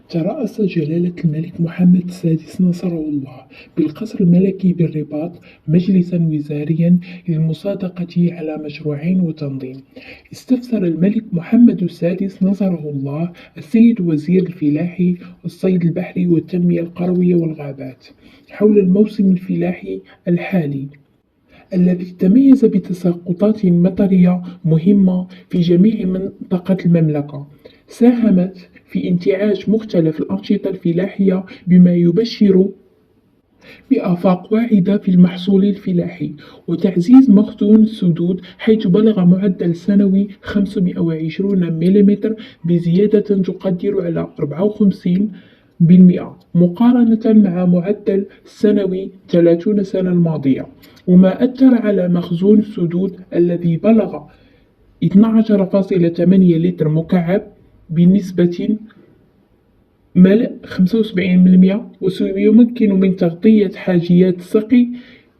ترأس جلالة الملك محمد السادس نصره الله بالقصر الملكي بالرباط مجلسا وزاريا للمصادقة على مشروعين وتنظيم. استفسر الملك محمد السادس نصره الله السيد وزير الفلاحة والصيد البحري والتنمية القروية والغابات حول الموسم الفلاحي الحالي الذي تميز بتساقطات مطرية مهمة في جميع منطقة المملكة، ساهمت في انتعاش مختلف الأنشطة الفلاحية بما يبشر بآفاق واعدة في المحصول الفلاحي وتعزيز مخزون السدود حيث بلغ معدل سنوي 520 ملم بزيادة تقدر على 54% مقارنة مع معدل سنوي 30 سنة الماضية، وما أثر على مخزون السدود الذي بلغ 12.8 لتر مكعب بنسبة ملء 75%، وسيمكن من تغطية حاجيات سقي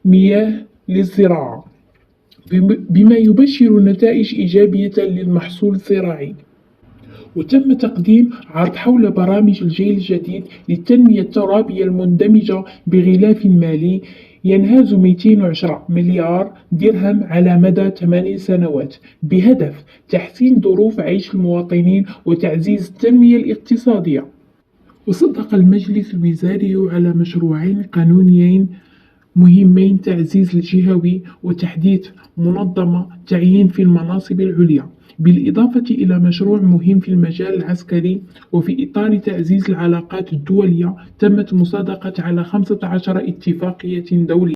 مياه للزراعة بما يبشر نتائج إيجابية للمحصول الزراعي. وتم تقديم عرض حول برامج الجيل الجديد للتنمية الترابية المندمجة بغلاف مالي ينهز 210 مليار درهم على مدى 8 سنوات بهدف تحسين ظروف عيش المواطنين وتعزيز التنمية الاقتصادية. وصدق المجلس الوزاري على مشروعين قانونيين مهمين: تعزيز الجهوي وتحديث منظمة تعيين في المناصب العليا، بالإضافة إلى مشروع مهم في المجال العسكري. وفي إطار تعزيز العلاقات الدولية تمت مصادقة على 15 اتفاقية دولية